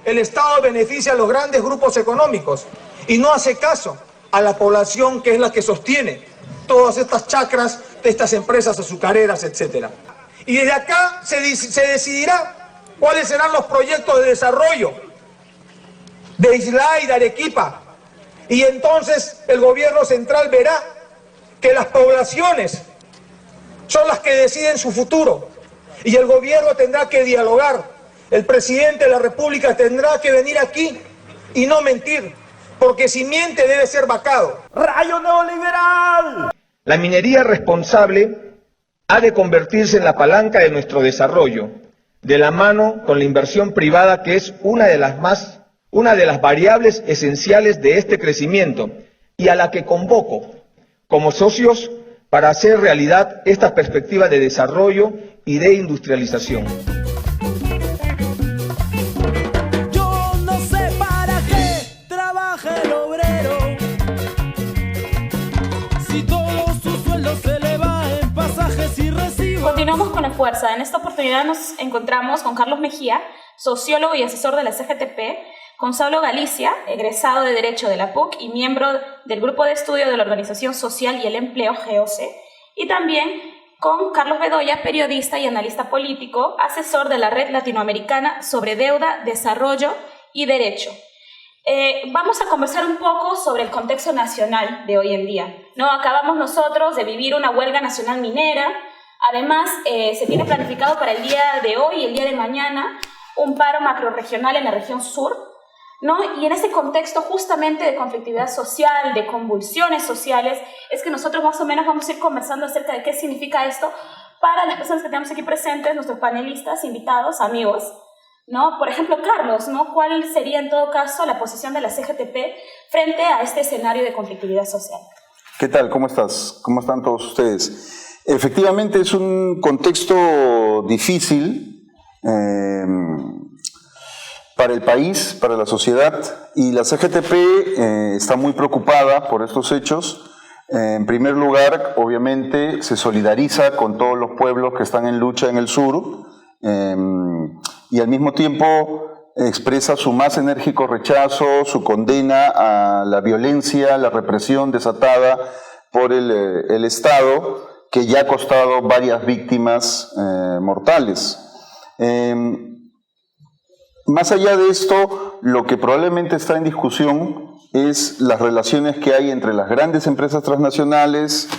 el Estado beneficia a los grandes grupos económicos y no hace caso a la población, que es la que sostiene todas estas chacras de estas empresas azucareras, etc. Y desde acá se decidirá cuáles serán los proyectos de desarrollo de Islay, de Arequipa, y entonces el gobierno central verá que las poblaciones son las que deciden su futuro y el gobierno tendrá que dialogar. El presidente de la República tendrá que venir aquí y no mentir, porque si miente debe ser vacado. ¡Rayo neoliberal! La minería responsable ha de convertirse en la palanca de nuestro desarrollo, de la mano con la inversión privada, que es una de las variables esenciales de este crecimiento y a la que convoco como socios para hacer realidad esta perspectiva de desarrollo y de industrialización. Yo no sé para qué trabaja el obrero, si todo su sueldo se le va en pasajes y recibos. Continuamos con la fuerza. En esta oportunidad nos encontramos con Carlos Mejía, sociólogo y asesor de la CGTP, Gonzalo Galicia, egresado de Derecho de la PUC y miembro del Grupo de Estudio de la Organización Social y el Empleo, GOC, y también con Carlos Bedoya, periodista y analista político, asesor de la Red Latinoamericana sobre Deuda, Desarrollo y Derecho. Vamos a conversar un poco sobre el contexto nacional de hoy en día, ¿no? Acabamos nosotros de vivir una huelga nacional minera. Además, se tiene planificado para el día de hoy y el día de mañana un paro macrorregional en la región sur, ¿no? Y en ese contexto justamente de conflictividad social, de convulsiones sociales, es que nosotros más o menos vamos a ir conversando acerca de qué significa esto para las personas que tenemos aquí presentes, nuestros panelistas, invitados, amigos, ¿no? Por ejemplo, Carlos, ¿no? ¿Cuál sería en todo caso la posición de la CGTP frente a este escenario de conflictividad social? ¿Qué tal? ¿Cómo estás? ¿Cómo están todos ustedes? Efectivamente es un contexto difícil para el país, para la sociedad, y la CGTP está muy preocupada por estos hechos. En primer lugar, obviamente, se solidariza con todos los pueblos que están en lucha en el sur y al mismo tiempo expresa su más enérgico rechazo, su condena a la violencia, la represión desatada por el Estado, que ya ha costado varias víctimas mortales. Más allá de esto, lo que probablemente está en discusión es las relaciones que hay entre las grandes empresas transnacionales,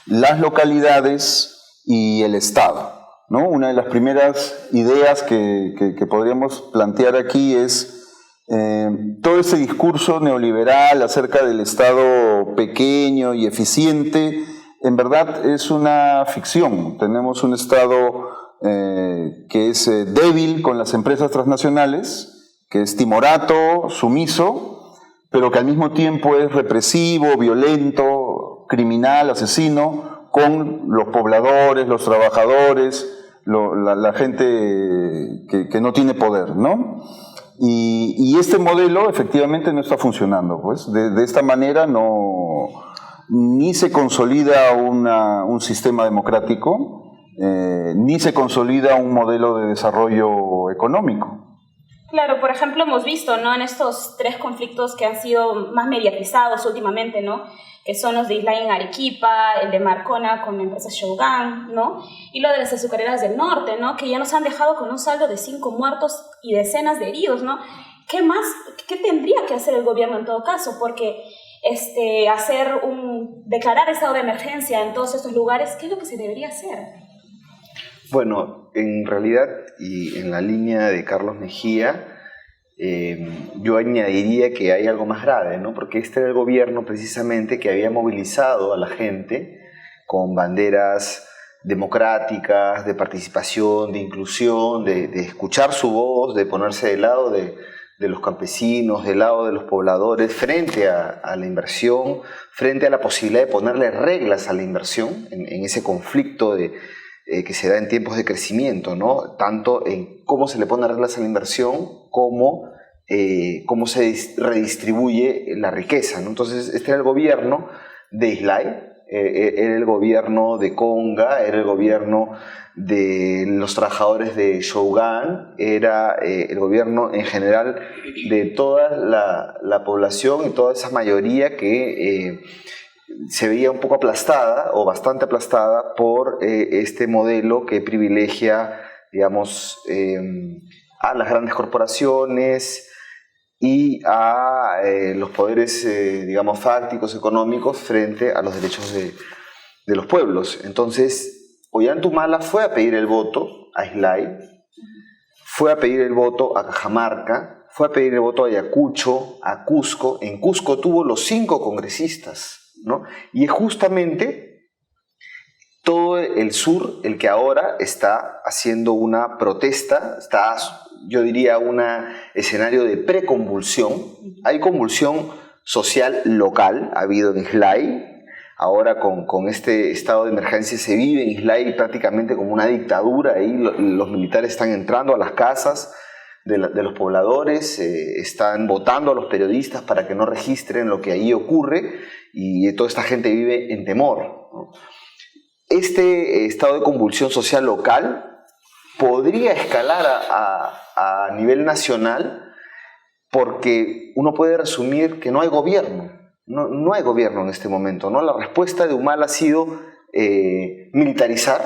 las localidades y el Estado, ¿no? Una de las primeras ideas que podríamos plantear aquí es todo ese discurso neoliberal acerca del Estado pequeño y eficiente. En verdad es una ficción. Tenemos un Estado que es débil con las empresas transnacionales, que es timorato, sumiso, pero que al mismo tiempo es represivo, violento, criminal, asesino, con los pobladores, los trabajadores, la gente que no tiene poder, ¿no? Y este modelo efectivamente no está funcionando, pues. De esta manera ni se consolida un sistema democrático, ni se consolida un modelo de desarrollo económico. Claro, por ejemplo, hemos visto, ¿no?, en estos tres conflictos que han sido más mediatizados últimamente, ¿no?, que son los de Islay en Arequipa, el de Marcona con la empresa Shogun, ¿no?, y lo de las azucareras del norte, ¿no?, que ya nos han dejado con un saldo de 5 muertos y decenas de heridos, ¿no? ¿Qué más? ¿Qué tendría que hacer el gobierno en todo caso? Porque declarar estado de emergencia en todos estos lugares, ¿qué es lo que se debería hacer? Bueno, en realidad, y en la línea de Carlos Mejía, yo añadiría que hay algo más grave, ¿no? Porque este era el gobierno precisamente que había movilizado a la gente con banderas democráticas, de participación, de inclusión, de escuchar su voz, de ponerse del lado de los campesinos, del lado de los pobladores, frente a la inversión, frente a la posibilidad de ponerle reglas a la inversión en ese conflicto que se da en tiempos de crecimiento, ¿no? Tanto en cómo se le pone reglas a la inversión como cómo se redistribuye la riqueza, ¿no? Entonces, este era el gobierno de Islay, era el gobierno de Conga, era el gobierno de los trabajadores de Shogun, era el gobierno en general de toda la población y toda esa mayoría que se veía un poco aplastada o bastante aplastada por este modelo que privilegia, digamos, a las grandes corporaciones y a los poderes, digamos, fácticos, económicos frente a los derechos de los pueblos. Entonces, Ollanthumala fue a pedir el voto a Islay, fue a pedir el voto a Cajamarca, fue a pedir el voto a Ayacucho, a Cusco. En Cusco tuvo los 5 congresistas, ¿no? Y es justamente todo el sur el que ahora está haciendo una protesta, está, yo diría, un escenario de preconvulsión. Hay convulsión social local, ha habido en Islay. Ahora con este estado de emergencia se vive en Islay prácticamente como una dictadura. Ahí los militares están entrando a las casas de los pobladores, están votando a los periodistas para que no registren lo que ahí ocurre, y toda esta gente vive en temor, ¿no? Este estado de convulsión social local podría escalar a nivel nacional, porque uno puede resumir que no hay gobierno. No hay gobierno en este momento, ¿no? La respuesta de Humala ha sido militarizar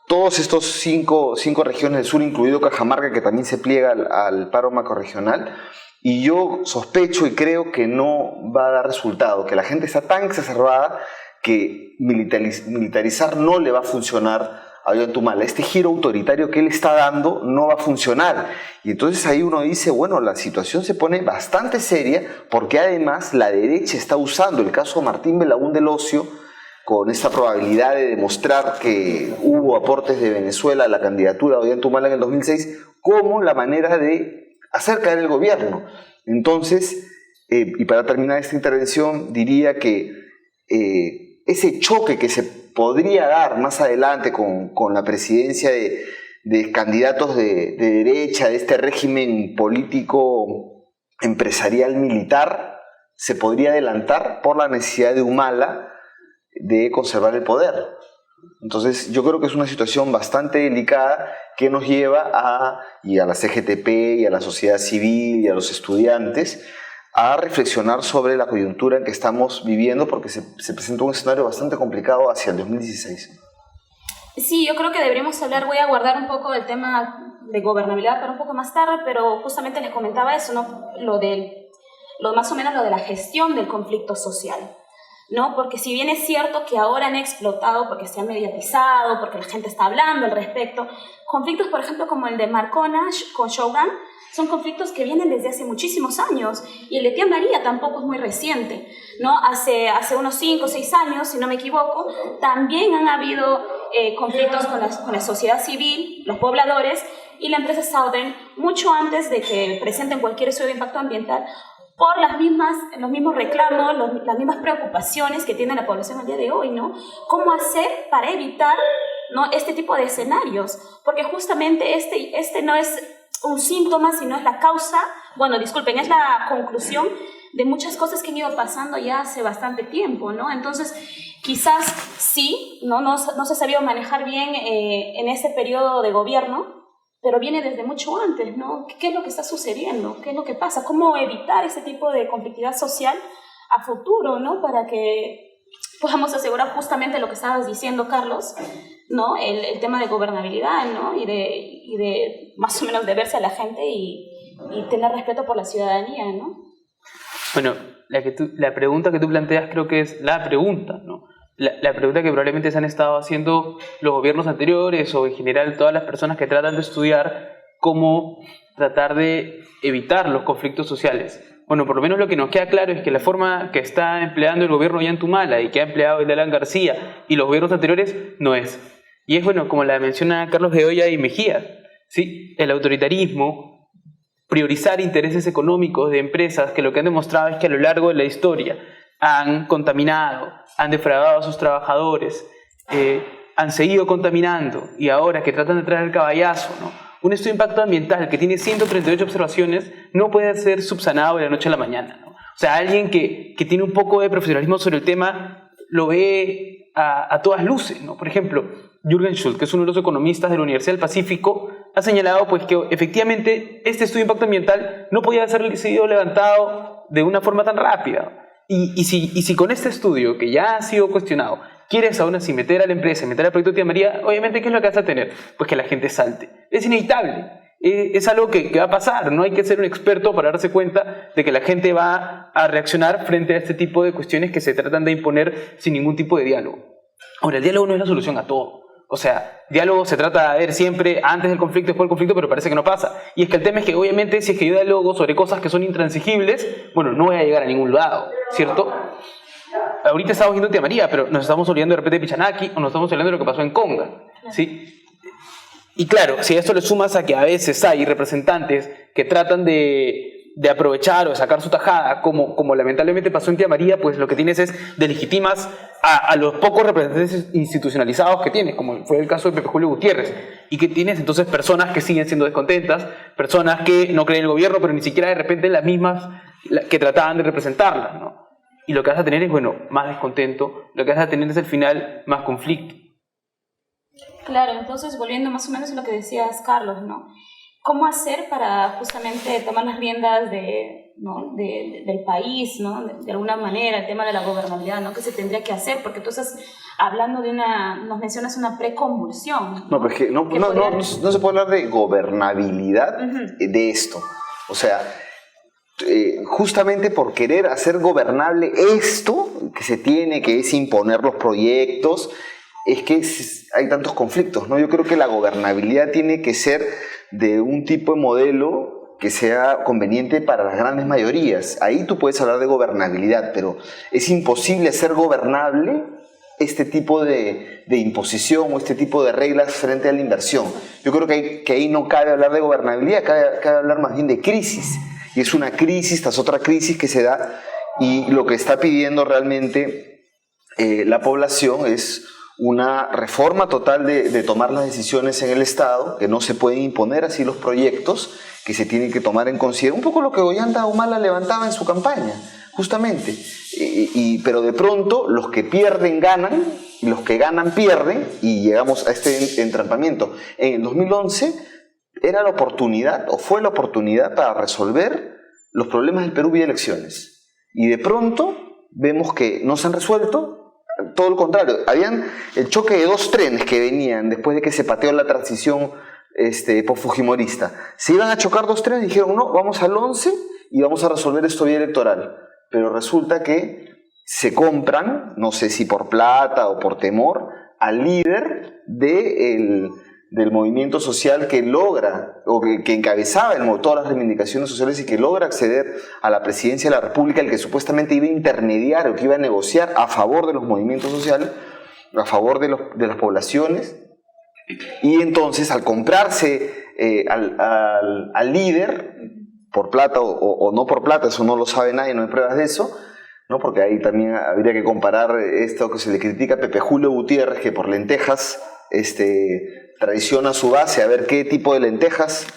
todos estos cinco regiones del sur, incluido Cajamarca, que también se pliega al paro macrorregional, y yo sospecho y creo que no va a dar resultado, que la gente está tan exacerbada que militarizar no le va a funcionar a Ollanthumala. Este giro autoritario que él está dando no va a funcionar. Y entonces ahí uno dice, bueno, la situación se pone bastante seria, porque además la derecha está usando el caso Martín Belaúnde Locio, con esta probabilidad de demostrar que hubo aportes de Venezuela a la candidatura de Ollanthumala en el 2006, como la manera de hacer caer el gobierno. Entonces, y para terminar esta intervención, diría que ese choque que se podría dar más adelante con la presidencia de candidatos de derecha, de este régimen político empresarial militar, se podría adelantar por la necesidad de Humala de conservar el poder. Entonces yo creo que es una situación bastante delicada que nos lleva a la CGTP y a la sociedad civil y a los estudiantes a reflexionar sobre la coyuntura en que estamos viviendo, porque se presenta un escenario bastante complicado hacia el 2016. Sí, yo creo que deberíamos hablar, voy a guardar un poco el tema de gobernabilidad para un poco más tarde, pero justamente les comentaba eso, ¿no? Más o menos lo de la gestión del conflicto social, ¿no? Porque si bien es cierto que ahora han explotado porque se han mediatizado, porque la gente está hablando al respecto, conflictos, por ejemplo, como el de Marcona con Shogun, son conflictos que vienen desde hace muchísimos años, y el de Tía María tampoco es muy reciente, ¿no? Hace unos 5 o 6 años, si no me equivoco, también han habido conflictos con la sociedad civil, los pobladores y la empresa Southern, mucho antes de que presenten cualquier estudio de impacto ambiental, por los mismos reclamos, las mismas preocupaciones que tiene la población al día de hoy, ¿no? ¿Cómo hacer para evitar, ¿no?, este tipo de escenarios? Porque justamente este no es un síntoma, sino es la causa, es la conclusión de muchas cosas que han ido pasando ya hace bastante tiempo, ¿no? Entonces, quizás sí, no se ha sabido manejar bien en este periodo de gobierno, pero viene desde mucho antes, ¿no? ¿Qué es lo que está sucediendo? ¿Qué es lo que pasa? ¿Cómo evitar ese tipo de conflictividad social a futuro, ¿no? Para que podamos asegurar justamente lo que estabas diciendo, Carlos, ¿no? El tema de gobernabilidad, ¿no? Y de más o menos deberse a la gente y tener respeto por la ciudadanía, ¿no? Bueno, la pregunta que tú planteas creo que es la pregunta, ¿no? La pregunta que probablemente se han estado haciendo los gobiernos anteriores o en general todas las personas que tratan de estudiar cómo tratar de evitar los conflictos sociales. Bueno, por lo menos lo que nos queda claro es que la forma que está empleando el gobierno de Ollanthumala y que ha empleado el de Alan García y los gobiernos anteriores no es. Y es, bueno, como la menciona Carlos Bedoya y Mejía, ¿sí? El autoritarismo, priorizar intereses económicos de empresas que lo que han demostrado es que a lo largo de la historia han contaminado, han defraudado a sus trabajadores, han seguido contaminando, y ahora que tratan de traer el caballazo, ¿no? Un estudio de impacto ambiental que tiene 138 observaciones no puede ser subsanado de la noche a la mañana, ¿no? O sea, alguien que tiene un poco de profesionalismo sobre el tema lo ve a todas luces, ¿no? Por ejemplo, Jürgen Schultz, que es uno de los economistas de la Universidad del Pacífico, ha señalado pues, que efectivamente este estudio de impacto ambiental no podía haber sido levantado de una forma tan rápida. Y si con este estudio, que ya ha sido cuestionado, quieres aún así meter a la empresa, meter al proyecto Tía María, obviamente, ¿qué es lo que vas a tener? Pues que la gente salte. Es inevitable. Es algo que va a pasar. No hay que ser un experto para darse cuenta de que la gente va a reaccionar frente a este tipo de cuestiones que se tratan de imponer sin ningún tipo de diálogo. Ahora, el diálogo no es la solución a todo. O sea, diálogo se trata de ver siempre antes del conflicto, después del conflicto, pero parece que no pasa. Y es que el tema es que, obviamente, si es que yo diálogo sobre cosas que son intransigibles, bueno, no voy a llegar a ningún lado, ¿cierto? Ahorita estamos viendo Tía María, pero nos estamos olvidando de repente de Pichanaki o nos estamos olvidando de lo que pasó en Conga, ¿sí? Y claro, si a esto le sumas a que a veces hay representantes que tratan de aprovechar o de sacar su tajada, como lamentablemente pasó en Tía María, pues lo que tienes es delegitimas a los pocos representantes institucionalizados que tienes, como fue el caso de Pepe Julio Gutiérrez, y que tienes entonces personas que siguen siendo descontentas, personas que no creen en el gobierno, pero ni siquiera de repente las mismas que trataban de representarlas, ¿no? Y lo que vas a tener es, bueno, más descontento, lo que vas a tener es al final más conflicto. Claro, entonces volviendo más o menos a lo que decías, Carlos, ¿no? ¿Cómo hacer para justamente tomar las riendas del país, ¿no? De alguna manera, el tema de la gobernabilidad, ¿no? ¿Qué se tendría que hacer? Porque tú estás hablando nos mencionas una preconvulsión. No, pero es que no se puede hablar de gobernabilidad de esto. O sea, justamente por querer hacer gobernable esto que se tiene, que es imponer los proyectos, es que hay tantos conflictos, ¿no? Yo creo que la gobernabilidad tiene que ser de un tipo de modelo que sea conveniente para las grandes mayorías. Ahí tú puedes hablar de gobernabilidad, pero es imposible hacer gobernable este tipo de imposición o este tipo de reglas frente a la inversión. Yo creo que ahí no cabe hablar de gobernabilidad, cabe hablar más bien de crisis. Y es una crisis tras otra crisis que se da, y lo que está pidiendo realmente la población es una reforma total de tomar las decisiones en el Estado, que no se pueden imponer así los proyectos, que se tienen que tomar en consideración. Un poco lo que Ollanta Humala levantaba en su campaña, justamente. Pero de pronto los que pierden ganan, y los que ganan pierden, y llegamos a este entrampamiento. En el 2011 era la oportunidad, o fue la oportunidad para resolver los problemas del Perú vía elecciones. Y de pronto vemos que no se han resuelto. Todo lo contrario, habían el choque de dos trenes que venían después de que se pateó la transición post-fujimorista. Se iban a chocar dos trenes y dijeron, no, vamos al 11 y vamos a resolver esto vía electoral. Pero resulta que se compran, no sé si por plata o por temor, al líder del movimiento social que logra, o que encabezaba todas las reivindicaciones sociales y que logra acceder a la presidencia de la República, el que supuestamente iba a intermediar o que iba a negociar a favor de los movimientos sociales, a favor de las poblaciones. Y entonces, al comprarse al líder, por plata o no por plata, eso no lo sabe nadie, no hay pruebas de eso, ¿no? Porque ahí también habría que comparar esto que se le critica a Pepe Julio Gutiérrez, que por lentejas traiciona su base, a ver qué tipo de lentejas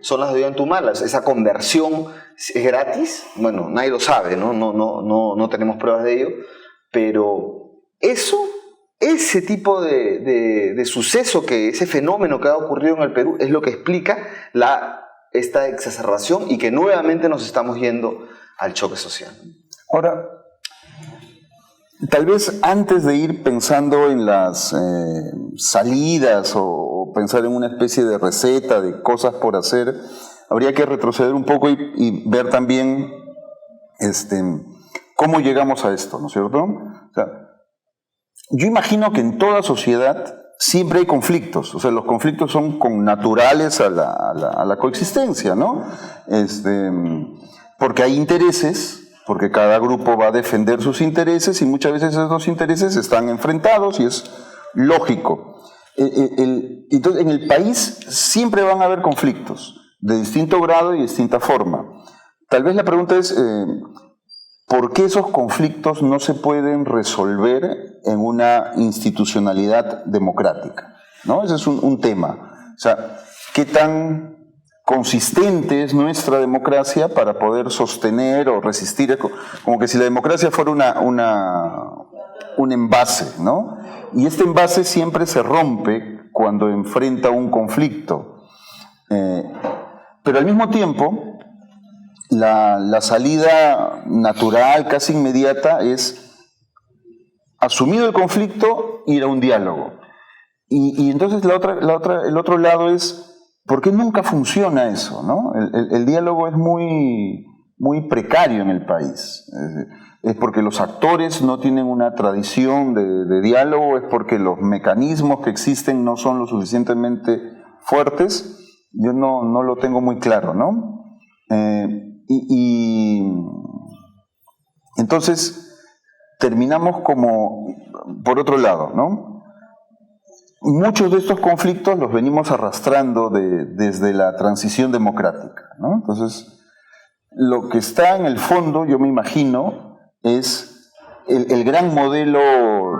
son las de Ollanta Humala. Esa conversión es gratis, bueno, nadie lo sabe, no tenemos pruebas de ello, pero ese tipo de suceso, ese fenómeno que ha ocurrido en el Perú, es lo que explica esta exacerbación y que nuevamente nos estamos yendo al choque social. Ahora, tal vez antes de ir pensando en las salidas o pensar en una especie de receta de cosas por hacer, habría que retroceder un poco y ver también cómo llegamos a esto, ¿no es cierto? O sea, yo imagino que en toda sociedad siempre hay conflictos, o sea, los conflictos son naturales a la coexistencia, ¿no? Porque hay intereses, porque cada grupo va a defender sus intereses y muchas veces esos intereses están enfrentados y es lógico. Entonces, en el país siempre van a haber conflictos de distinto grado y distinta forma. Tal vez la pregunta es, ¿por qué esos conflictos no se pueden resolver en una institucionalidad democrática? ¿No? Ese es un tema. O sea, ¿qué tan consistente es nuestra democracia para poder sostener o resistir? Como que si la democracia fuera un envase, ¿no? Y este envase siempre se rompe cuando enfrenta un conflicto. Pero al mismo tiempo, la salida natural, casi inmediata, es, asumido el conflicto, ir a un diálogo. Y entonces el otro lado es, ¿por qué nunca funciona eso, no? El diálogo es muy precario en el país. Es porque los actores no tienen una tradición de diálogo, es porque los mecanismos que existen no son lo suficientemente fuertes. Yo no lo tengo muy claro, ¿no? Entonces terminamos como por otro lado, ¿no? Muchos de estos conflictos los venimos arrastrando desde la transición democrática, ¿no? Entonces, lo que está en el fondo, yo me imagino, es el gran modelo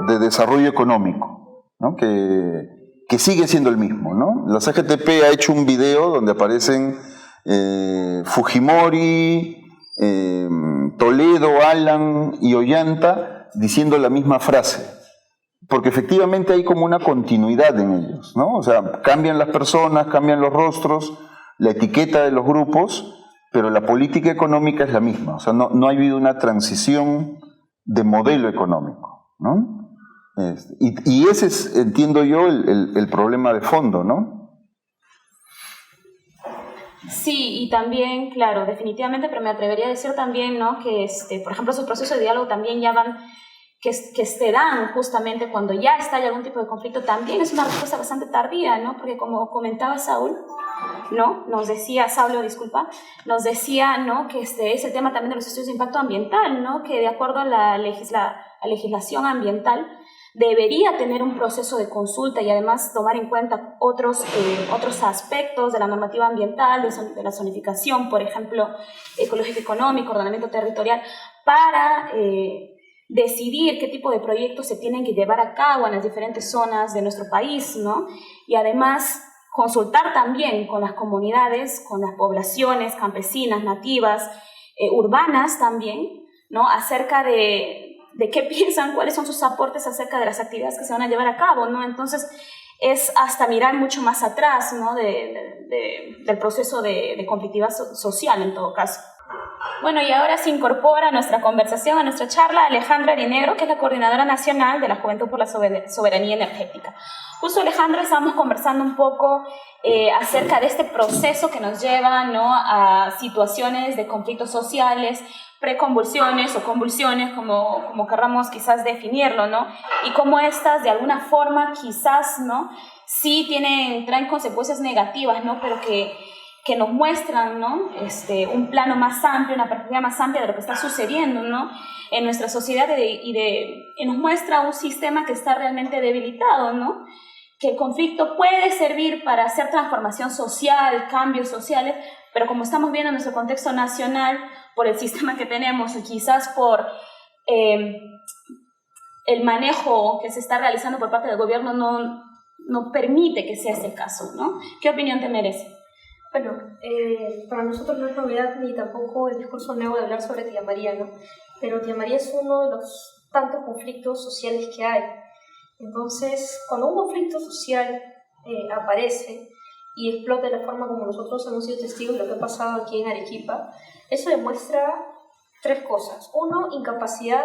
de desarrollo económico, ¿no? Que sigue siendo el mismo, ¿no? La CGTP ha hecho un video donde aparecen Fujimori, Toledo, Alan y Ollanta diciendo la misma frase, porque efectivamente hay como una continuidad en ellos, ¿no? O sea, cambian las personas, cambian los rostros, la etiqueta de los grupos, pero la política económica es la misma. O sea, no ha habido una transición de modelo económico, ¿no? Y ese es, entiendo yo, el problema de fondo, ¿no? Sí, y también, claro, definitivamente, pero me atrevería a decir también, ¿no? Que, por ejemplo, esos procesos de diálogo también ya van, que se dan justamente cuando ya estalla algún tipo de conflicto, también es una respuesta bastante tardía, ¿no? Porque como comentaba Saúl, ¿no? Nos decía, Saulo, disculpa, nos decía, ¿no? Que es el tema también de los estudios de impacto ambiental, ¿no? Que de acuerdo a la legislación ambiental debería tener un proceso de consulta y además tomar en cuenta otros aspectos de la normativa ambiental, de la zonificación, por ejemplo, ecológico económico, ordenamiento territorial, para decidir qué tipo de proyectos se tienen que llevar a cabo en las diferentes zonas de nuestro país, ¿no? Y además consultar también con las comunidades, con las poblaciones campesinas, nativas, urbanas también, ¿no? Acerca de qué piensan, cuáles son sus aportes acerca de las actividades que se van a llevar a cabo, ¿no? Entonces, es hasta mirar mucho más atrás, ¿no? Del proceso de conflictividad social, en todo caso. Bueno, y ahora se incorpora a nuestra conversación, a nuestra charla, Alejandra Arinegro, que es la Coordinadora Nacional de la Juventud por la Soberanía Energética. Justo, Alejandra, estábamos conversando un poco acerca de este proceso que nos lleva, ¿no? A situaciones de conflictos sociales, preconvulsiones o convulsiones, como querramos quizás definirlo, ¿no? Y cómo estas, de alguna forma, quizás, ¿no? Sí traen consecuencias negativas, ¿no? Pero que nos muestran, ¿no? Un plano más amplio, una perspectiva más amplia de lo que está sucediendo, ¿no? En nuestra sociedad y nos muestra un sistema que está realmente debilitado, ¿no? Que el conflicto puede servir para hacer transformación social, cambios sociales, pero como estamos viendo en nuestro contexto nacional, por el sistema que tenemos y quizás por el manejo que se está realizando por parte del gobierno, no permite que sea ese el caso, ¿no? ¿Qué opinión te merece? Bueno, para nosotros no es novedad ni tampoco el discurso nuevo de hablar sobre Tía María, ¿no? Pero Tía María es uno de los tantos conflictos sociales que hay. Entonces, cuando un conflicto social aparece y explota de la forma como nosotros hemos sido testigos de lo que ha pasado aquí en Arequipa, eso demuestra tres cosas. Uno, incapacidad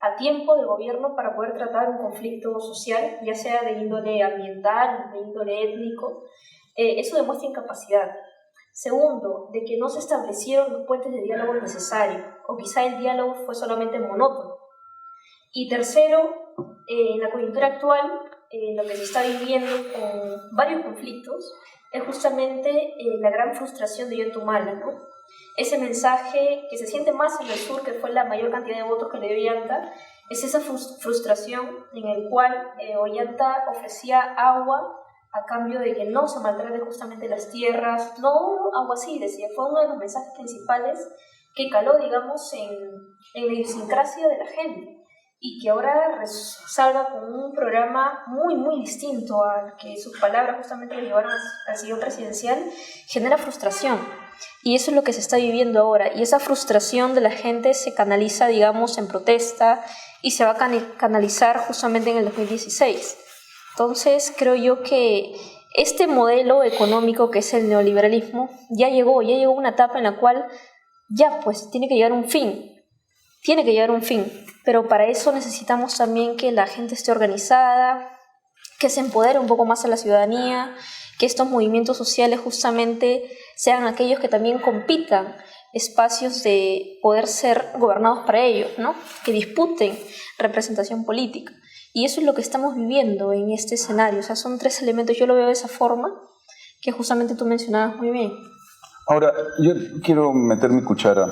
a tiempo del gobierno para poder tratar un conflicto social, ya sea de índole ambiental, de índole étnico. Eso demuestra incapacidad. Segundo, de que no se establecieron los puentes de diálogo necesarios, o quizá el diálogo fue solamente monótono. Y tercero, en la coyuntura actual, lo que se está viviendo con varios conflictos, es justamente la gran frustración de Ollantumala, ¿no? Ese mensaje que se siente más en el sur, que fue la mayor cantidad de votos que le dio Ollanta, es esa frustración en el cual Ollanta ofrecía agua a cambio de que no se maltraten justamente las tierras, no algo así, decía, fue uno de los mensajes principales que caló, digamos, en la idiosincrasia de la gente, y que ahora salga con un programa muy, muy distinto al que sus palabras justamente lo llevaron al sillón presidencial, genera frustración. Y eso es lo que se está viviendo ahora, y esa frustración de la gente se canaliza, digamos, en protesta y se va a canalizar justamente en el 2016. Entonces creo yo que este modelo económico que es el neoliberalismo ya llegó a una etapa en la cual ya pues tiene que llegar a un fin. Pero para eso necesitamos también que la gente esté organizada, que se empodere un poco más a la ciudadanía, que estos movimientos sociales justamente sean aquellos que también compitan espacios de poder ser gobernados para ellos, ¿no? Que disputen representación política. Y eso es lo que estamos viviendo en este escenario. O sea, son 3 elementos, yo lo veo de esa forma, que justamente tú mencionabas muy bien. Ahora, yo quiero meter mi cuchara.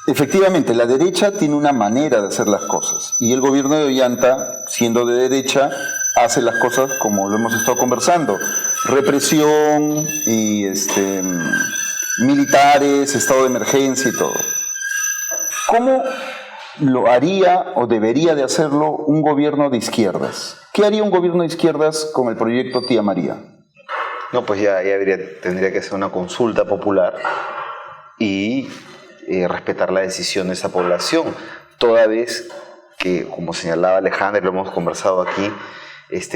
Efectivamente, la derecha tiene una manera de hacer las cosas y el gobierno de Ollanta, siendo de derecha, hace las cosas como lo hemos estado conversando. Represión y militares, estado de emergencia y todo. ¿Cómo lo haría o debería de hacerlo un gobierno de izquierdas? ¿Qué haría un gobierno de izquierdas con el proyecto Tía María? No, pues ya tendría que ser una consulta popular y respetar la decisión de esa población, toda vez que, como señalaba Alejandra, lo hemos conversado aquí,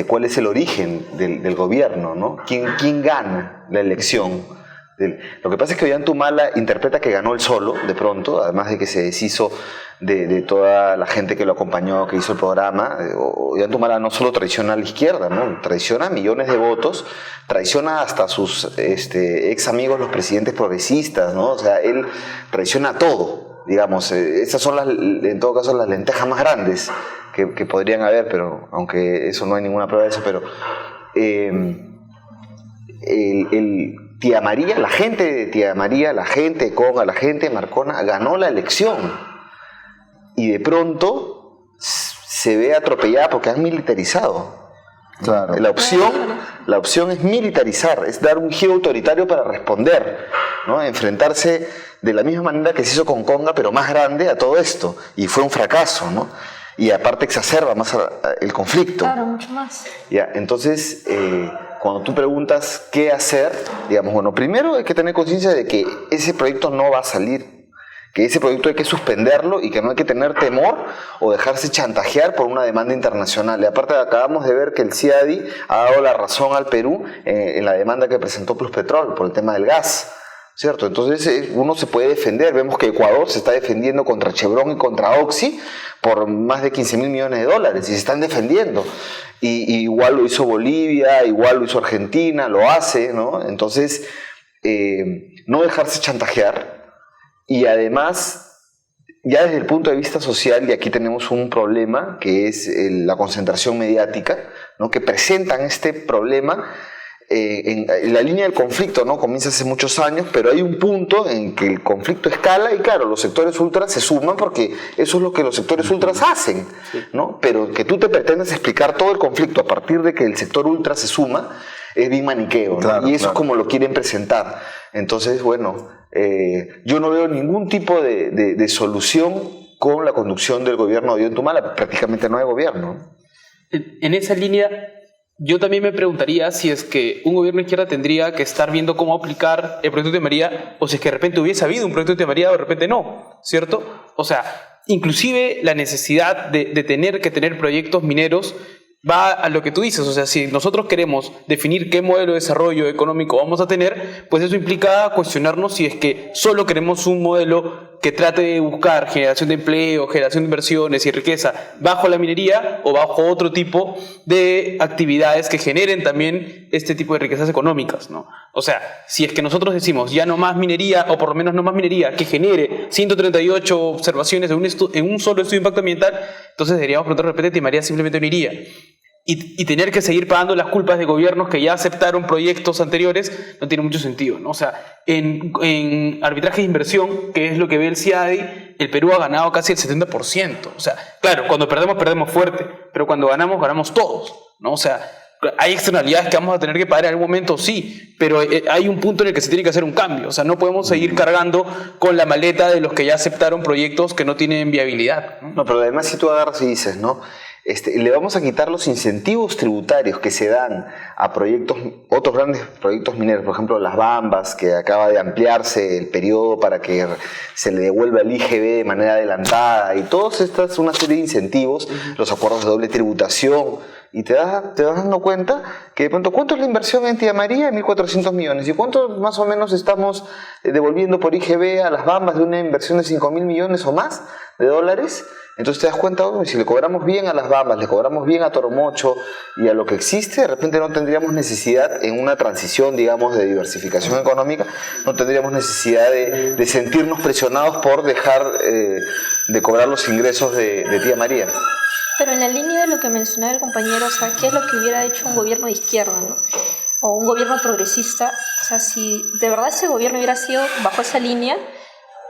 cuál es el origen del gobierno, ¿no? ¿Quién gana la elección? Lo que pasa es que Ollanta Humala interpreta que ganó él solo, de pronto, además de que se deshizo de toda la gente que lo acompañó, que hizo el programa. Ollanta Humala no solo traiciona a la izquierda, ¿no? Traiciona millones de votos, traiciona hasta a sus ex amigos, los presidentes progresistas, ¿no? O sea, él traiciona todo, digamos. Esas son, en todo caso, las lentejas más grandes que podrían haber, pero aunque eso no hay ninguna prueba de eso, pero Tía María, la gente de Tía María, la gente de Conga, la gente de Marcona ganó la elección y de pronto se ve atropellada porque han militarizado. Claro. La opción es militarizar, es dar un giro autoritario para responder, ¿no? Enfrentarse de la misma manera que se hizo con Conga, pero más grande a todo esto, y fue un fracaso, ¿no? Y aparte exacerba más el conflicto. Claro, mucho más. Ya, entonces, cuando tú preguntas qué hacer, digamos, bueno, primero hay que tener conciencia de que ese proyecto no va a salir, que ese proyecto hay que suspenderlo y que no hay que tener temor o dejarse chantajear por una demanda internacional. Y aparte acabamos de ver que el CIADI ha dado la razón al Perú en la demanda que presentó Pluspetrol por el tema del gas, ¿cierto? Entonces uno se puede defender. Vemos que Ecuador se está defendiendo contra Chevron y contra Oxy por más de 15.000 millones de dólares y se están defendiendo. Y igual lo hizo Bolivia, igual lo hizo Argentina, lo hace, ¿no? Entonces, no dejarse chantajear y además, ya desde el punto de vista social, y aquí tenemos un problema que es la concentración mediática, ¿no? Que presentan este problema en la línea del conflicto, ¿no? Comienza hace muchos años, pero hay un punto en que el conflicto escala y claro, los sectores ultras se suman porque eso es lo que los sectores ultras hacen, ¿no? Pero que tú te pretendas explicar todo el conflicto a partir de que el sector ultra se suma es bien maniqueo, ¿no? Claro, y eso es como lo quieren presentar. Entonces, bueno, yo no veo ningún tipo de solución con la conducción del gobierno de Ollanta Humala. Prácticamente no hay gobierno. En esa línea, yo también me preguntaría si es que un gobierno de izquierda tendría que estar viendo cómo aplicar el proyecto de María, o si es que de repente hubiese habido un proyecto de María o de repente no, ¿cierto? O sea, inclusive la necesidad de tener que tener proyectos mineros va a lo que tú dices. O sea, si nosotros queremos definir qué modelo de desarrollo económico vamos a tener, pues eso implica cuestionarnos si es que solo queremos un modelo que trate de buscar generación de empleo, generación de inversiones y riqueza bajo la minería o bajo otro tipo de actividades que generen también este tipo de riquezas económicas, ¿no? O sea, si es que nosotros decimos ya no más minería, o por lo menos no más minería, que genere 138 observaciones en un solo estudio de impacto ambiental, entonces deberíamos preguntar de repente, Tía María simplemente no iría. Y tener que seguir pagando las culpas de gobiernos que ya aceptaron proyectos anteriores no tiene mucho sentido, ¿no? O sea, en arbitraje de inversión, que es lo que ve el CIADI, el Perú ha ganado casi el 70%. O sea, claro, cuando perdemos, perdemos fuerte, pero cuando ganamos, ganamos todos, ¿no? O sea, hay externalidades que vamos a tener que pagar en algún momento, sí, pero hay un punto en el que se tiene que hacer un cambio. O sea, no podemos seguir cargando con la maleta de los que ya aceptaron proyectos que no tienen viabilidad, ¿no? No, pero además si tú agarras y dices, ¿no? le vamos a quitar los incentivos tributarios que se dan a otros grandes proyectos mineros, por ejemplo Las Bambas, que acaba de ampliarse el periodo para que se le devuelva el IGB de manera adelantada, y todas estas, una serie de incentivos, los acuerdos de doble tributación, y te vas dando cuenta que de pronto, ¿cuánto es la inversión en Tía María? 1.400 millones. ¿Y cuánto más o menos estamos devolviendo por IGB a Las Bambas de una inversión de 5.000 millones o más de dólares? Entonces te das cuenta, si le cobramos bien a Las Bambas, le cobramos bien a Toromocho y a lo que existe, de repente no tendríamos necesidad en una transición, digamos, de diversificación económica, no tendríamos necesidad de sentirnos presionados por dejar de cobrar los ingresos de Tía María. Pero en la línea de lo que mencionaba el compañero, o sea, ¿qué es lo que hubiera hecho un gobierno de izquierda, ¿no? O un gobierno progresista? O sea, si de verdad ese gobierno hubiera sido bajo esa línea,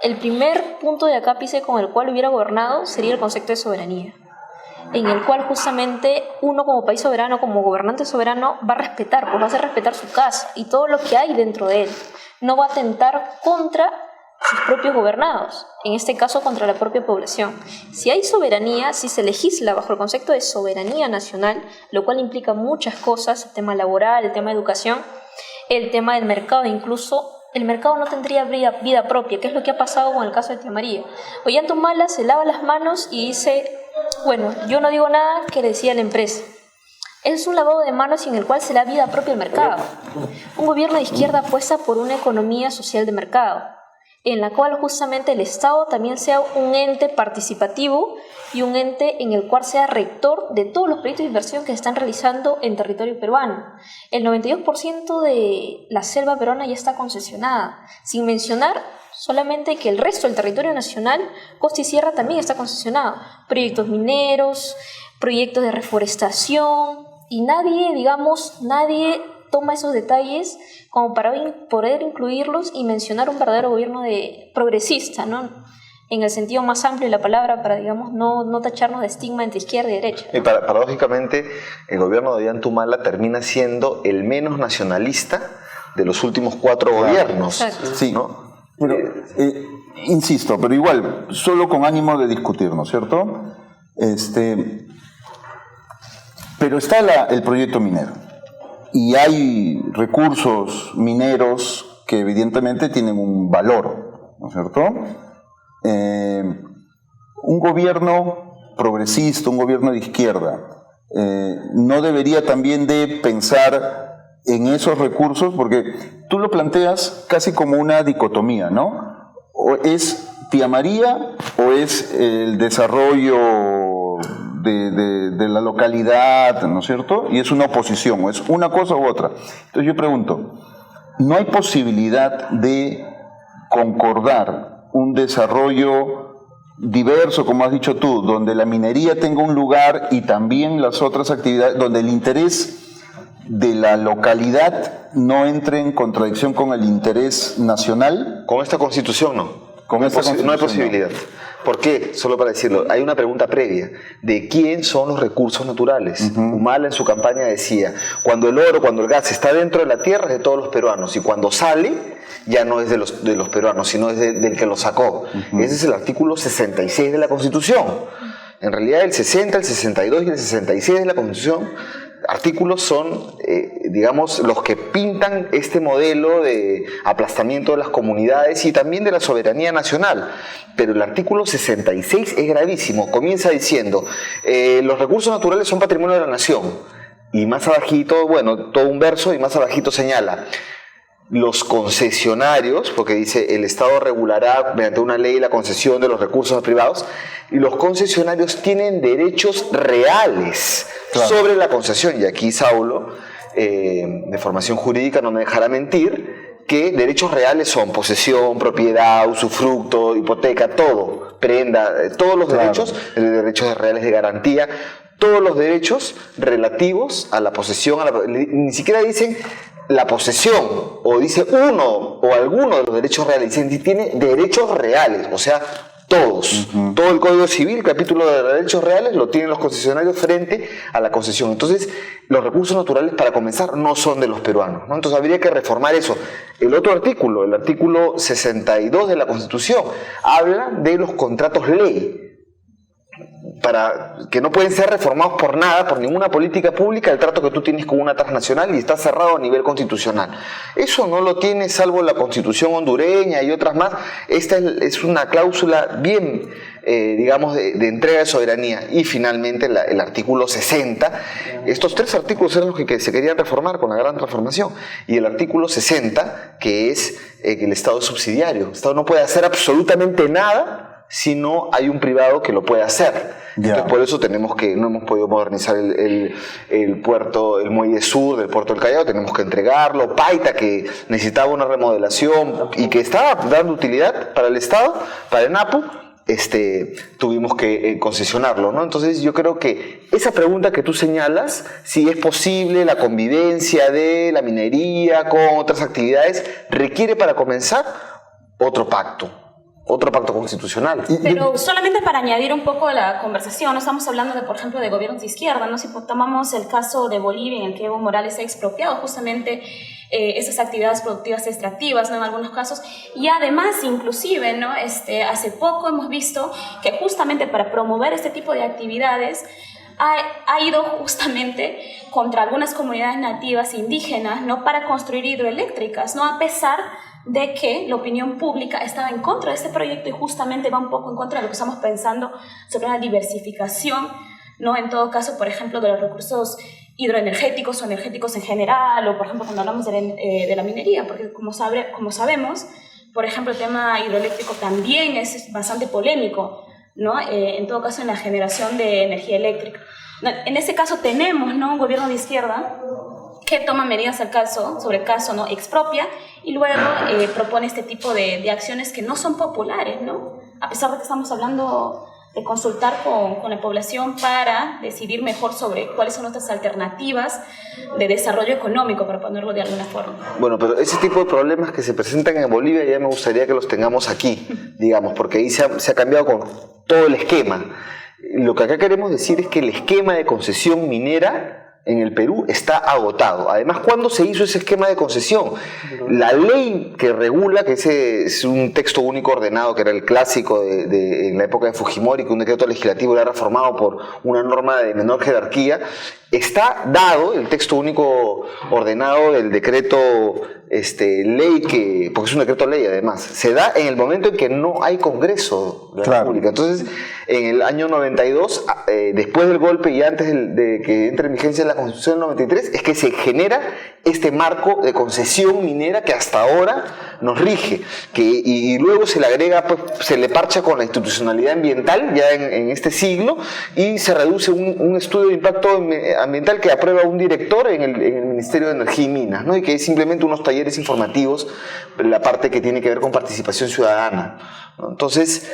el primer punto de acápice con el cual hubiera gobernado sería el concepto de soberanía, en el cual justamente uno como país soberano, como gobernante soberano, va a respetar, pues va a hacer respetar su casa y todo lo que hay dentro de él. No va a atentar contra sus propios gobernados, en este caso contra la propia población. Si hay soberanía, si se legisla bajo el concepto de soberanía nacional, lo cual implica muchas cosas, el tema laboral, el tema de educación, el tema del mercado, incluso el mercado no tendría vida propia, que es lo que ha pasado con el caso de Tía María. Ollantaytamala se lava las manos y dice, bueno, yo no digo nada que le decía la empresa. Es un lavado de manos en el cual se da vida propia al mercado. Un gobierno de izquierda apuesta por una economía social de mercado, en la cual justamente el Estado también sea un ente participativo y un ente en el cual sea rector de todos los proyectos de inversión que se están realizando en territorio peruano. El 92% de la selva peruana ya está concesionada, sin mencionar solamente que el resto del territorio nacional, costa y sierra, también está concesionado. Proyectos mineros, proyectos de reforestación, y nadie toma esos detalles como para poder incluirlos y mencionar un verdadero gobierno progresista, ¿no? En el sentido más amplio de la palabra, para, digamos, no tacharnos de estigma entre izquierda y derecha, ¿no? Y paradójicamente, el gobierno de Ollantaytamala termina siendo el menos nacionalista de los últimos 4 gobiernos. Exacto. Sí, ¿no? Pero, insisto, pero igual, solo con ánimo de discutir, ¿no es cierto? Pero está el proyecto minero. Y hay recursos mineros que evidentemente tienen un valor, ¿no es cierto? Un gobierno progresista, un gobierno de izquierda, no debería también de pensar en esos recursos, porque tú lo planteas casi como una dicotomía, ¿no? O es Tía María o es el desarrollo de la localidad, ¿no es cierto? Y es una oposición, o es una cosa u otra. Entonces yo pregunto, ¿no hay posibilidad de concordar un desarrollo diverso, como has dicho tú, donde la minería tenga un lugar y también las otras actividades, donde el interés de la localidad no entre en contradicción con el interés nacional? Con esta constitución no. No hay posibilidad. ¿Por qué? Solo para decirlo, hay una pregunta previa. ¿De quién son los recursos naturales? Humala en su campaña decía, cuando el oro, cuando el gas está dentro de la tierra es de todos los peruanos, y cuando sale ya no es de los peruanos, sino es del que lo sacó. Ese es el artículo 66 de la Constitución. En realidad el 60, el 62 y el 66 de la Constitución, artículos son, digamos, los que pintan este modelo de aplastamiento de las comunidades y también de la soberanía nacional. Pero el artículo 66 es gravísimo. Comienza diciendo, los recursos naturales son patrimonio de la nación. Y más abajito, bueno, todo un verso, y más abajito señala, los concesionarios, porque dice el Estado regulará mediante una ley la concesión de los recursos privados, y los concesionarios tienen derechos reales sobre la concesión. Y aquí Saulo, de formación jurídica, no me dejará mentir, que derechos reales son posesión, propiedad, usufructo, hipoteca, todo, prenda, todos los derechos reales de garantía, todos los derechos relativos a la posesión, ni siquiera dicen la posesión, o dice uno o alguno de los derechos reales, dicen tiene derechos reales, o sea, todos. Todo el Código Civil, capítulo de derechos reales, lo tienen los concesionarios frente a la concesión. Entonces, los recursos naturales, para comenzar, no son de los peruanos, ¿no? Entonces, habría que reformar eso. El otro artículo, el artículo 62 de la Constitución, habla de los contratos ley. que no pueden ser reformados por nada, por ninguna política pública, el trato que tú tienes con una transnacional y está cerrado a nivel constitucional. Eso no lo tiene salvo la Constitución hondureña y otras más. Esta es una cláusula bien, digamos, de entrega de soberanía. Y finalmente el artículo 60. Estos 3 artículos eran los que se querían reformar con la gran transformación. Y el artículo 60, que es que el Estado es subsidiario. El Estado no puede hacer absolutamente nada si no hay un privado que lo puede hacer. Entonces, por eso no hemos podido modernizar el puerto, el muelle sur del puerto del Callao, tenemos que entregarlo. Paita, que necesitaba una remodelación y que estaba dando utilidad para el Estado, para el ENAPU, tuvimos que concesionarlo, ¿no? Entonces yo creo que esa pregunta que tú señalas, si es posible la convivencia de la minería con otras actividades, requiere para comenzar otro pacto constitucional. Pero solamente para añadir un poco a la conversación, no estamos hablando de, por ejemplo, de gobiernos de izquierda, ¿no? Si tomamos el caso de Bolivia, en el que Evo Morales ha expropiado justamente esas actividades productivas extractivas, ¿no? En algunos casos, y además, inclusive, ¿no? Hace poco hemos visto que justamente para promover este tipo de actividades ha ido justamente contra algunas comunidades nativas indígenas, ¿no? Para construir hidroeléctricas, ¿no? A pesar de que la opinión pública estaba en contra de este proyecto y justamente va un poco en contra de lo que estamos pensando sobre una diversificación, ¿no? En todo caso, por ejemplo, de los recursos hidroenergéticos o energéticos en general, o por ejemplo cuando hablamos de la minería, porque como sabemos, por ejemplo, el tema hidroeléctrico también es bastante polémico, ¿no? En todo caso en la generación de energía eléctrica. En este caso tenemos, ¿no? Un gobierno de izquierda que toma medidas sobre el caso, ¿no? Expropia y luego propone este tipo de acciones que no son populares, ¿no? A pesar de que estamos hablando de consultar con la población para decidir mejor sobre cuáles son nuestras alternativas de desarrollo económico, para ponerlo de alguna forma. Bueno, pero ese tipo de problemas que se presentan en Bolivia ya me gustaría que los tengamos aquí, digamos, porque ahí se ha cambiado con todo el esquema. Lo que acá queremos decir es que el esquema de concesión minera en el Perú está agotado. Además, ¿cuándo se hizo ese esquema de concesión? La ley que regula, que ese es un texto único ordenado, que era el clásico en la época de Fujimori, que un decreto legislativo era reformado por una norma de menor jerarquía, está dado, el texto único ordenado del decreto ley, porque es un decreto ley además, se da en el momento en que no hay Congreso de la República. Entonces, en el año 92, después del golpe y antes de que entre en vigencia la Constitución del 93, es que se genera este marco de concesión minera que hasta ahora nos rige, y luego se le agrega, pues, se le parcha con la institucionalidad ambiental ya en este siglo, y se reduce un estudio de impacto ambiental que aprueba un director en el Ministerio de Energía y Minas, ¿no? Y que es simplemente unos talleres informativos, la parte que tiene que ver con participación ciudadana, ¿no? Entonces,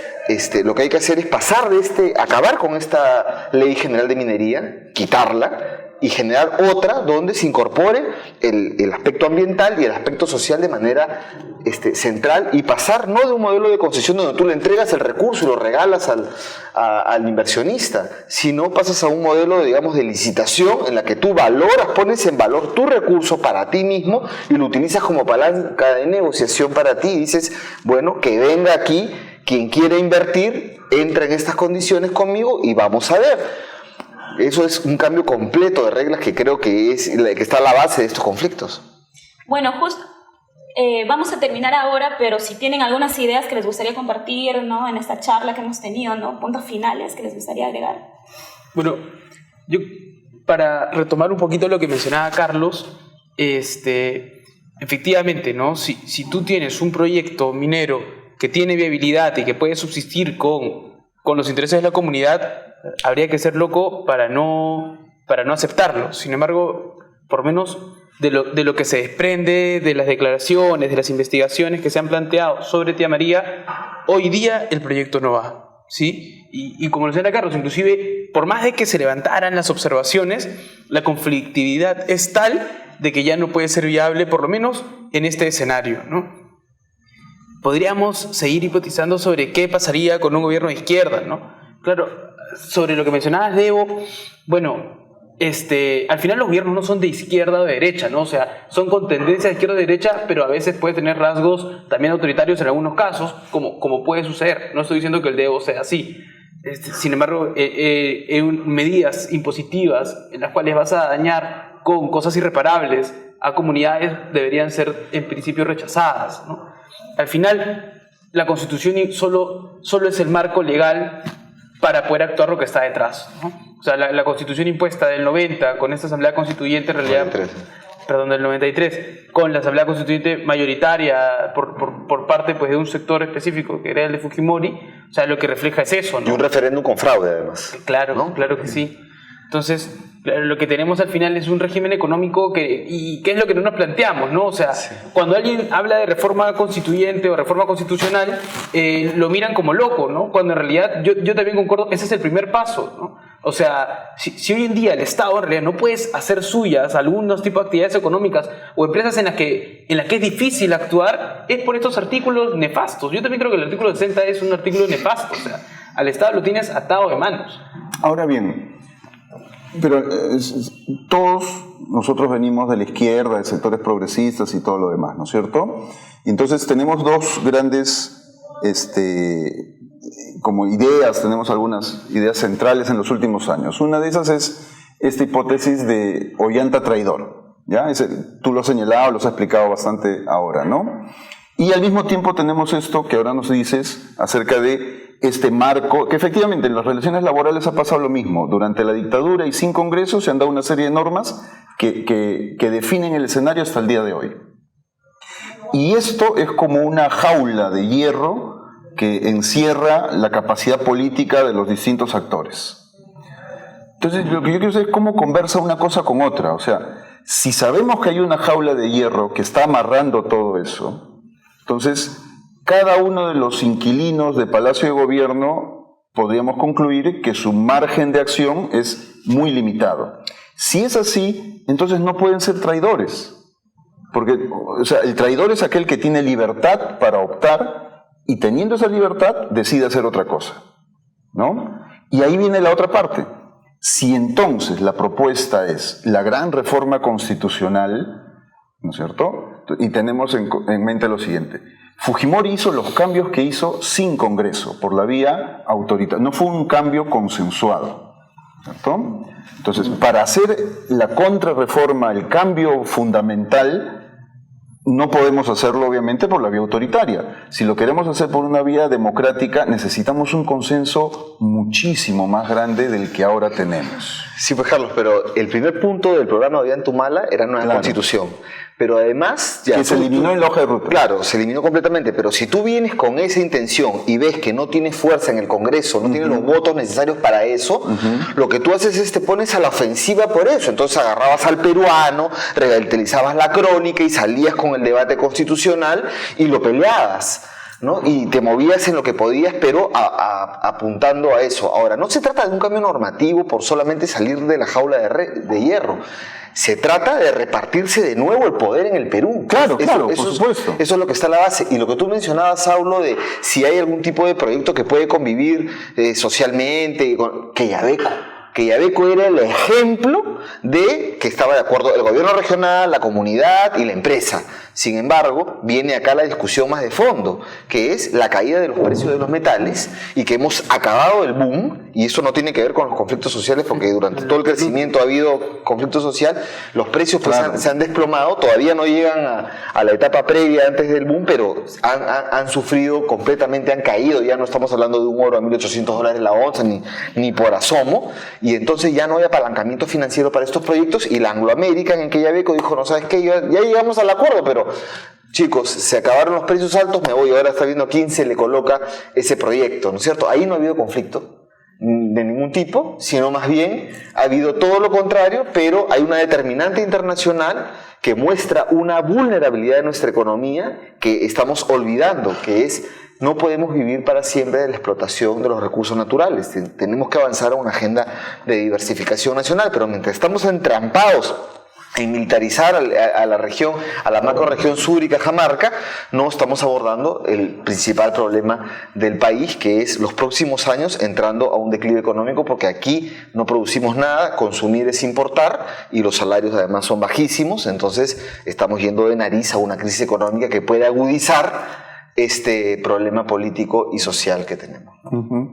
lo que hay que hacer es pasar acabar con esta Ley General de Minería, quitarla, y generar otra donde se incorpore el aspecto ambiental y el aspecto social de manera central, y pasar no de un modelo de concesión donde tú le entregas el recurso y lo regalas al inversionista, sino pasas a un modelo, digamos, de licitación en la que tú pones en valor tu recurso para ti mismo y lo utilizas como palanca de negociación para ti, y dices, bueno, que venga aquí quien quiera invertir, entra en estas condiciones conmigo y vamos a ver. Eso es un cambio completo de reglas que creo que está a la base de estos conflictos. Bueno, justo vamos a terminar ahora, pero si tienen algunas ideas que les gustaría compartir, ¿no? En esta charla que hemos tenido, ¿no? Puntos finales que les gustaría agregar. Bueno, yo para retomar un poquito lo que mencionaba Carlos, efectivamente, ¿no? Si tú tienes un proyecto minero que tiene viabilidad y que puede subsistir con los intereses de la comunidad, habría que ser loco para no aceptarlo. Sin embargo, por lo menos de lo que se desprende de las declaraciones, de las investigaciones que se han planteado sobre Tía María, hoy día el proyecto no va, ¿sí? Y como lo decía Carlos, inclusive, por más de que se levantaran las observaciones, la conflictividad es tal de que ya no puede ser viable, por lo menos en este escenario, ¿no? Podríamos seguir hipotizando sobre qué pasaría con un gobierno de izquierda, ¿no? Claro, sobre lo que mencionabas de Evo, bueno, al final los gobiernos no son de izquierda o de derecha, ¿no? O sea, son con tendencia de izquierda o de derecha, pero a veces puede tener rasgos también autoritarios en algunos casos, como puede suceder. No estoy diciendo que el de Evo sea así, Sin embargo, medidas impositivas en las cuales vas a dañar con cosas irreparables a comunidades deberían ser en principio rechazadas, ¿no? Al final, la Constitución solo es el marco legal para poder actuar lo que está detrás, ¿no? O sea, la Constitución impuesta del 90 con esta Asamblea Constituyente en realidad... 93. Perdón, del 93, con la Asamblea Constituyente mayoritaria por parte pues, de un sector específico que era el de Fujimori, o sea, lo que refleja es eso, ¿no? Y un referéndum con fraude, además. Claro, ¿no? Claro que sí. Entonces, lo que tenemos al final es un régimen económico y ¿qué es lo que no nos planteamos, ¿no? O sea, sí. Cuando alguien habla de reforma constituyente o reforma constitucional, lo miran como loco, ¿no? Cuando en realidad yo también concuerdo, ese es el primer paso, ¿no? O sea, si hoy en día el Estado en realidad no puedes hacer suyas algunos tipos de actividades económicas o empresas en las que es difícil actuar, es por estos artículos nefastos. Yo también creo que el artículo 60 es un artículo nefasto, o sea, al Estado lo tienes atado de manos. Ahora bien, pero todos nosotros venimos de la izquierda, de sectores progresistas y todo lo demás, ¿no es cierto? Y entonces tenemos dos grandes como ideas, tenemos algunas ideas centrales en los últimos años. Una de esas es esta hipótesis de Ollanta traidor, ¿ya? Tú lo has señalado, lo has explicado bastante ahora, ¿no? Y al mismo tiempo tenemos esto que ahora nos dices acerca de este marco, que efectivamente en las relaciones laborales ha pasado lo mismo. Durante la dictadura y sin Congreso se han dado una serie de normas que definen el escenario hasta el día de hoy. Y esto es como una jaula de hierro que encierra la capacidad política de los distintos actores. Entonces, lo que yo quiero saber es cómo conversa una cosa con otra. O sea, si sabemos que hay una jaula de hierro que está amarrando todo eso, entonces cada uno de los inquilinos de Palacio de Gobierno podríamos concluir que su margen de acción es muy limitado. Si es así, entonces no pueden ser traidores. Porque, o sea, el traidor es aquel que tiene libertad para optar y teniendo esa libertad decide hacer otra cosa, ¿no? Y ahí viene la otra parte. Si entonces la propuesta es la gran reforma constitucional, ¿no es cierto? Y tenemos en mente lo siguiente. Fujimori hizo los cambios que hizo sin Congreso, por la vía autoritaria. No fue un cambio consensuado, ¿cierto? Entonces, para hacer la contrarreforma, el cambio fundamental, no podemos hacerlo obviamente por la vía autoritaria. Si lo queremos hacer por una vía democrática, necesitamos un consenso muchísimo más grande del que ahora tenemos. Sí, pues Carlos, pero el primer punto del programa de Ollantumala era una constitución. Pero además... que se eliminó en la hoja de ruta. Claro, se eliminó completamente, pero si tú vienes con esa intención y ves que no tienes fuerza en el Congreso, no tienes los votos necesarios para eso, lo que tú haces es te pones a la ofensiva por eso. Entonces agarrabas al peruano, revitalizabas la crónica y salías con el debate constitucional y lo peleabas, ¿no? Y te movías en lo que podías, pero apuntando a eso. Ahora, no se trata de un cambio normativo por solamente salir de la jaula de hierro. Se trata de repartirse de nuevo el poder en el Perú. Claro, por supuesto. Eso es lo que está a la base. Y lo que tú mencionabas, Saulo, de si hay algún tipo de proyecto que puede convivir socialmente, que Yabeco era el ejemplo de que estaba de acuerdo el gobierno regional, la comunidad y la empresa. Sin embargo, viene acá la discusión más de fondo, que es la caída de los precios de los metales y que hemos acabado el boom, y eso no tiene que ver con los conflictos sociales, porque durante todo el crecimiento ha habido conflicto social, los precios pues, se han desplomado, todavía no llegan a la etapa previa antes del boom, pero han sufrido completamente, han caído, ya no estamos hablando de un oro a $1.800 la onza, ni por asomo, y entonces ya no hay apalancamiento financiero para estos proyectos, y la Anglo American en que Yabeco dijo, no sabes qué, ya llegamos al acuerdo, pero chicos, se acabaron los precios altos, me voy, ahora está viendo quién se le coloca ese proyecto, ¿no es cierto? Ahí no ha habido conflicto de ningún tipo, sino más bien ha habido todo lo contrario, pero hay una determinante internacional que muestra una vulnerabilidad de nuestra economía que estamos olvidando, que es no podemos vivir para siempre de la explotación de los recursos naturales. Tenemos que avanzar a una agenda de diversificación nacional, pero mientras estamos entrampados en militarizar a la región, a la macroregión sur y Cajamarca, no estamos abordando el principal problema del país, que es los próximos años entrando a un declive económico, porque aquí no producimos nada, consumir es importar y los salarios además son bajísimos, entonces estamos yendo de nariz a una crisis económica que puede agudizar este problema político y social que tenemos.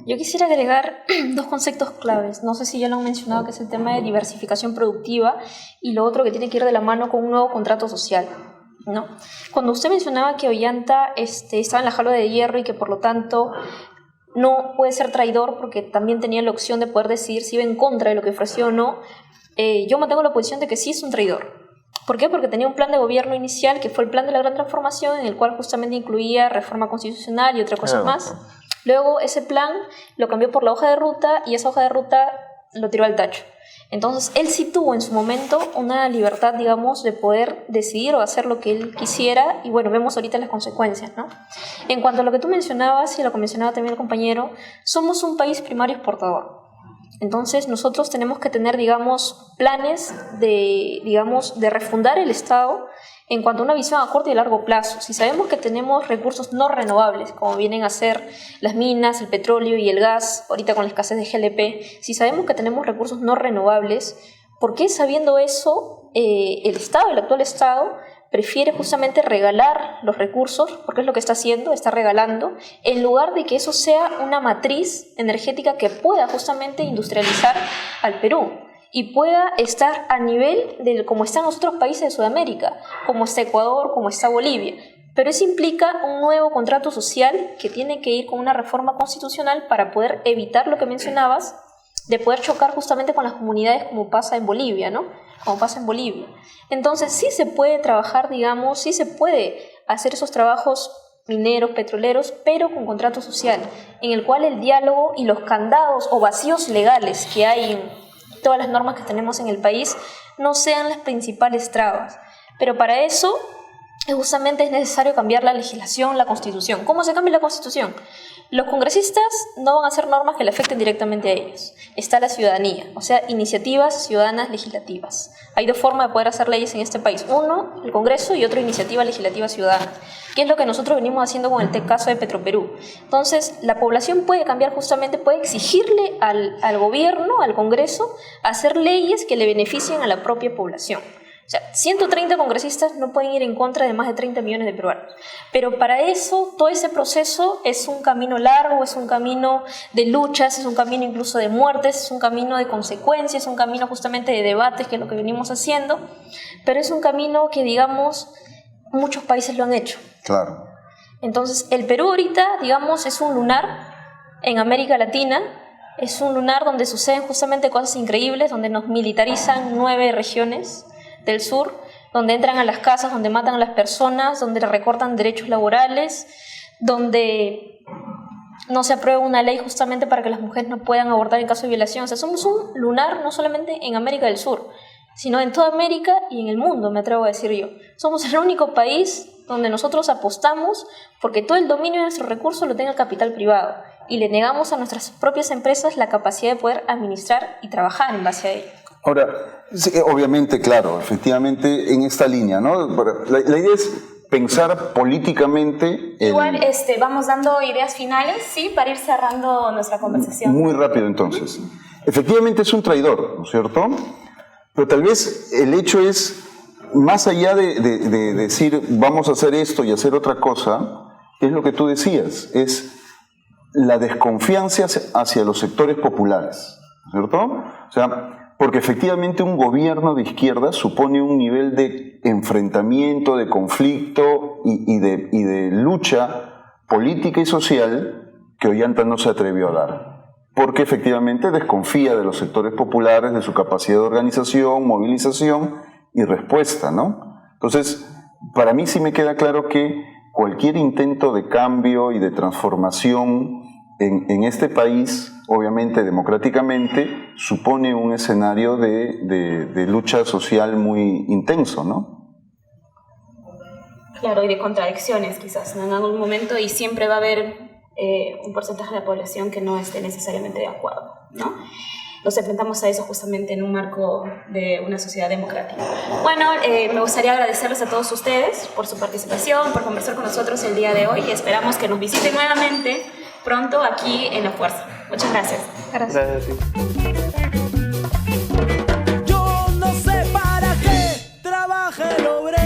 Yo quisiera agregar dos conceptos claves. No sé si ya lo han mencionado, que es el tema de diversificación productiva y lo otro que tiene que ir de la mano con un nuevo contrato social, ¿no? Cuando usted mencionaba que Ollanta estaba en la jaula de hierro y que por lo tanto no puede ser traidor porque también tenía la opción de poder decidir si iba en contra de lo que ofreció o no, yo mantengo la posición de que sí es un traidor. ¿Por qué? Porque tenía un plan de gobierno inicial que fue el plan de la gran transformación, en el cual justamente incluía reforma constitucional y otras cosas más. Luego ese plan lo cambió por la hoja de ruta y esa hoja de ruta lo tiró al tacho. Entonces él sí tuvo en su momento una libertad, digamos, de poder decidir o hacer lo que él quisiera, y bueno, vemos ahorita las consecuencias, ¿no? En cuanto a lo que tú mencionabas y lo que mencionaba también el compañero, somos un país primario exportador. Entonces nosotros tenemos que tener, digamos, planes de refundar el Estado en cuanto a una visión a corto y largo plazo. Si sabemos que tenemos recursos no renovables, como vienen a ser las minas, el petróleo y el gas, ahorita con la escasez de GLP, si sabemos que tenemos recursos no renovables, ¿por qué sabiendo eso el Estado, el actual Estado, prefiere justamente regalar los recursos, porque es lo que está haciendo, está regalando, en lugar de que eso sea una matriz energética que pueda justamente industrializar al Perú y pueda estar a nivel de como están los otros países de Sudamérica, como está Ecuador, como está Bolivia? Pero eso implica un nuevo contrato social que tiene que ir con una reforma constitucional para poder evitar lo que mencionabas, de poder chocar justamente con las comunidades como pasa en Bolivia, ¿no? Como pasa en Bolivia. Entonces sí se puede trabajar, digamos, sí se puede hacer esos trabajos mineros, petroleros, pero con contrato social, en el cual el diálogo y los candados o vacíos legales que hay en todas las normas que tenemos en el país no sean las principales trabas. Pero para eso justamente es necesario cambiar la legislación, la Constitución. ¿Cómo se cambia la Constitución? Los congresistas no van a hacer normas que le afecten directamente a ellos. Está la ciudadanía, o sea, iniciativas ciudadanas legislativas. Hay dos formas de poder hacer leyes en este país. Uno, el Congreso, y otro, iniciativa legislativa ciudadana, que es lo que nosotros venimos haciendo con el caso de Petroperú. Entonces, la población puede cambiar justamente, puede exigirle al gobierno, al Congreso, hacer leyes que le beneficien a la propia población. O sea, 130 congresistas no pueden ir en contra de más de 30 millones de peruanos. Pero para eso, todo ese proceso es un camino largo, es un camino de luchas, es un camino incluso de muertes, es un camino de consecuencias, es un camino justamente de debates, que es lo que venimos haciendo. Pero es un camino que, digamos, muchos países lo han hecho. Claro. Entonces, el Perú ahorita, digamos, es un lunar en América Latina. Es un lunar donde suceden justamente cosas increíbles, donde nos militarizan 9 regiones del sur, donde entran a las casas, donde matan a las personas, donde recortan derechos laborales, donde no se aprueba una ley justamente para que las mujeres no puedan abortar en caso de violación. O sea, somos un lunar no solamente en América del Sur, sino en toda América y en el mundo, me atrevo a decir yo. Somos el único país donde nosotros apostamos porque todo el dominio de nuestros recursos lo tenga el capital privado y le negamos a nuestras propias empresas la capacidad de poder administrar y trabajar en base a ello. Ahora, sí, obviamente, claro, efectivamente, en esta línea, ¿no? La idea es pensar políticamente... Igual vamos dando ideas finales, sí, para ir cerrando nuestra conversación. Muy rápido, entonces. Efectivamente es un traidor, ¿no es cierto? Pero tal vez el hecho es, más allá de decir vamos a hacer esto y hacer otra cosa, es lo que tú decías, es la desconfianza hacia los sectores populares, ¿no es cierto? O sea, porque efectivamente un gobierno de izquierda supone un nivel de enfrentamiento, de conflicto y de lucha política y social que Ollanta no se atrevió a dar. Porque efectivamente desconfía de los sectores populares, de su capacidad de organización, movilización y respuesta, ¿no? Entonces, para mí sí me queda claro que cualquier intento de cambio y de transformación en este país, obviamente democráticamente, supone un escenario de lucha social muy intenso, ¿no? Claro, y de contradicciones quizás, ¿no? En algún momento, y siempre va a haber un porcentaje de la población que no esté necesariamente de acuerdo, ¿no? Nos enfrentamos a eso justamente en un marco de una sociedad democrática. Bueno, me gustaría agradecerles a todos ustedes por su participación, por conversar con nosotros el día de hoy, y esperamos que nos visiten nuevamente pronto aquí en La Fuerza. Muchas gracias. Gracias. Yo no sé para qué trabaja el obrero.